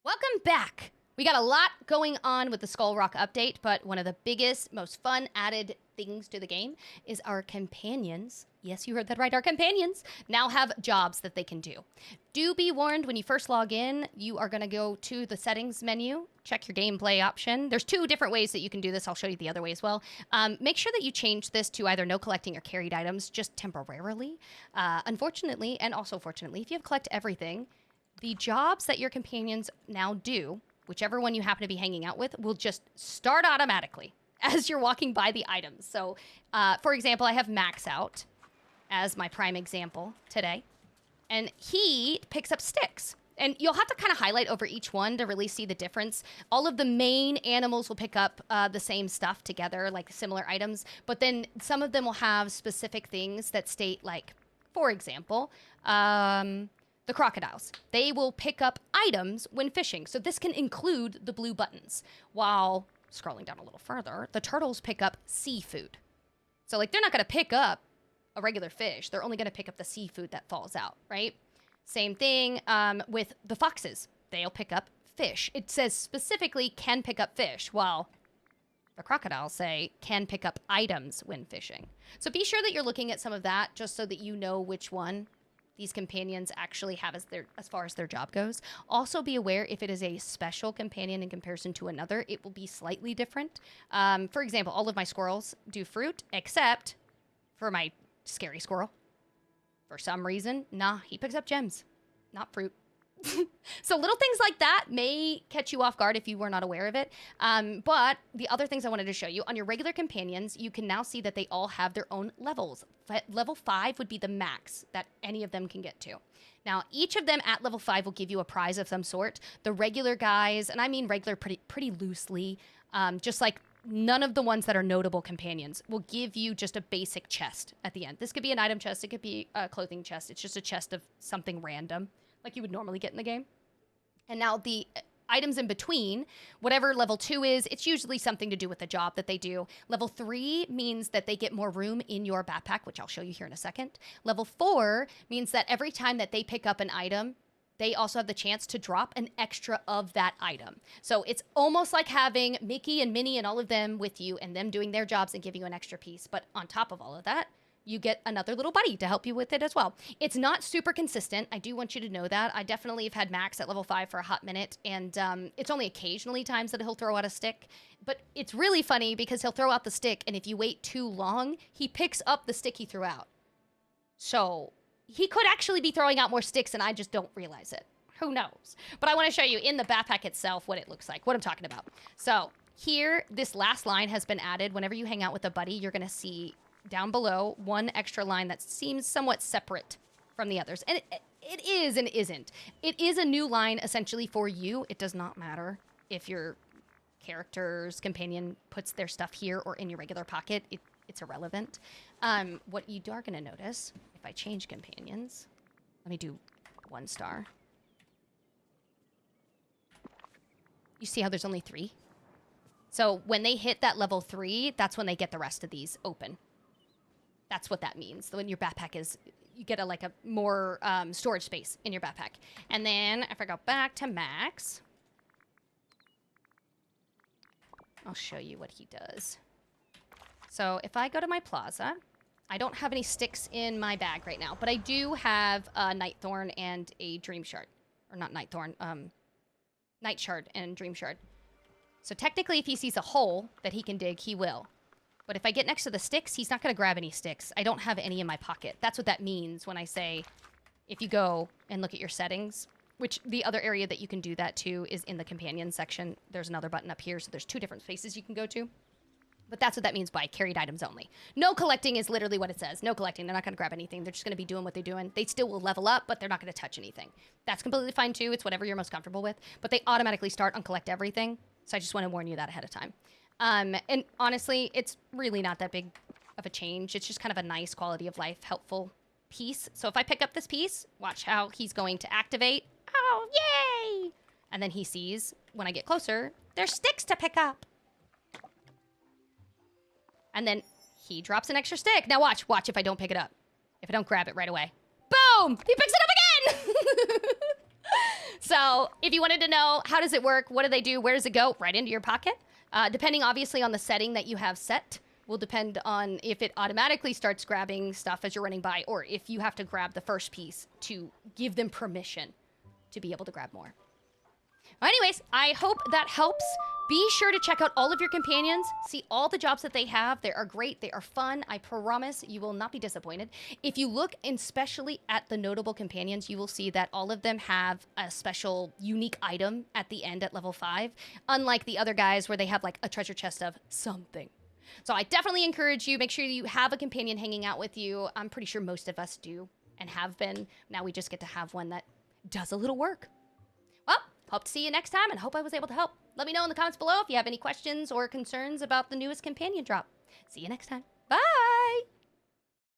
Welcome back. We got a lot going on with the Skull Rock update, but one of the biggest, most fun added things to the game is our companions. Yes, you heard that right. Our companions now have jobs that they can do. Do be warned, when you first log in, you are going to go to the settings menu, check your gameplay option. There's two different ways that you can do this. I'll show you the other way as well. Make sure that you change this to either no collecting or carried items just temporarily. Unfortunately, and also fortunately, if you have collect everything, the jobs that your companions now do, whichever one you happen to be hanging out with, will just start automatically as you're walking by the items. So, for example, I have Max out as my prime example today, and he picks up sticks. And you'll have to kind of highlight over each one to really see the difference. All of the main animals will pick up the same stuff together, like similar items, but then some of them will have specific things that state, like, for example, the crocodiles. They will pick up items when fishing. So this can include the blue buttons. While scrolling down a little further, the turtles pick up seafood. So like they're not going to pick up a regular fish. They're only going to pick up the seafood that falls out, right? Same thing with the foxes. They'll pick up fish. It says specifically can pick up fish, while the crocodiles say can pick up items when fishing. So be sure that you're looking at some of that just so that you know which one these companions actually have as far as their job goes. Also be aware if it is a special companion in comparison to another, it will be slightly different. For example, all of my squirrels do fruit, except for my scary squirrel. For some reason, nah, he picks up gems, not fruit. So little things like that may catch you off guard if you were not aware of it. But the other things I wanted to show you, on your regular companions, you can now see that they all have their own levels. Level 5 would be the max that any of them can get to. Now, each of them at level 5 will give you a prize of some sort. The regular guys, and I mean regular pretty loosely, just like none of the ones that are notable companions, will give you just a basic chest at the end. This could be an item chest, it could be a clothing chest. It's just a chest of something random, like you would normally get in the game. And now the items in between, whatever level 2 is, it's usually something to do with the job that they do. Level 3 means that they get more room in your backpack, which I'll show you here in a second. Level 4 means that every time that they pick up an item, they also have the chance to drop an extra of that item. So it's almost like having Mickey and Minnie and all of them with you and them doing their jobs and giving you an extra piece. But on top of all of that, you get another little buddy to help you with it as well. It's not super consistent. I do want you to know that. I definitely have had Max at level 5 for a hot minute, and it's only occasionally times that he'll throw out a stick. But it's really funny because he'll throw out the stick, and if you wait too long, he picks up the stick he threw out. So he could actually be throwing out more sticks, and I just don't realize it. Who knows? But I want to show you in the backpack itself what it looks like, what I'm talking about. So here, this last line has been added. Whenever you hang out with a buddy, you're going to see down below one extra line that seems somewhat separate from the others. And it is and isn't. It is a new line essentially for you. It does not matter if your character's companion puts their stuff here or in your regular pocket. It's irrelevant. What you are going to notice, if I change companions, let me do 1 star. You see how there's only 3? So when they hit that level 3, that's when they get the rest of these open. That's what that means. When your backpack is, you get a more storage space in your backpack. And then if I go back to Max, I'll show you what he does. So if I go to my plaza, I don't have any sticks in my bag right now, but I do have a Nightthorn and a Dream Shard. Or not Nightthorn, Night Shard and Dream Shard. So technically if he sees a hole that he can dig, he will. But if I get next to the sticks, he's not going to grab any sticks. I don't have any in my pocket. That's what that means when I say, if you go and look at your settings, which the other area that you can do that to is in the companion section. There's another button up here, so there's 2 different spaces you can go to. But that's what that means by carried items only. No collecting is literally what it says. No collecting. They're not going to grab anything. They're just going to be doing what they're doing. They still will level up, but they're not going to touch anything. That's completely fine too. It's whatever you're most comfortable with. But they automatically start on collect everything. So I just want to warn you that ahead of time. And honestly, it's really not that big of a change. It's just kind of a nice quality of life, helpful piece. So if I pick up this piece, watch how he's going to activate. Oh, yay! And then he sees, when I get closer, there's sticks to pick up. And then he drops an extra stick. Now watch if I don't pick it up. If I don't grab it right away. Boom! He picks it up again! So if you wanted to know how does it work, what do they do, where does it go, right into your pocket. Depending obviously on the setting that you have set, will depend on if it automatically starts grabbing stuff as you're running by, or if you have to grab the first piece to give them permission to be able to grab more. Well, anyways, I hope that helps. Be sure to check out all of your companions. See all the jobs that they have. They are great. They are fun. I promise you will not be disappointed. If you look especially at the notable companions, you will see that all of them have a special unique item at the end at level 5, unlike the other guys where they have like a treasure chest of something. So I definitely encourage you, make sure you have a companion hanging out with you. I'm pretty sure most of us do and have been. Now we just get to have one that does a little work. Well, hope to see you next time and hope I was able to help. Let me know in the comments below if you have any questions or concerns about the newest companion drop. See you next time. Bye!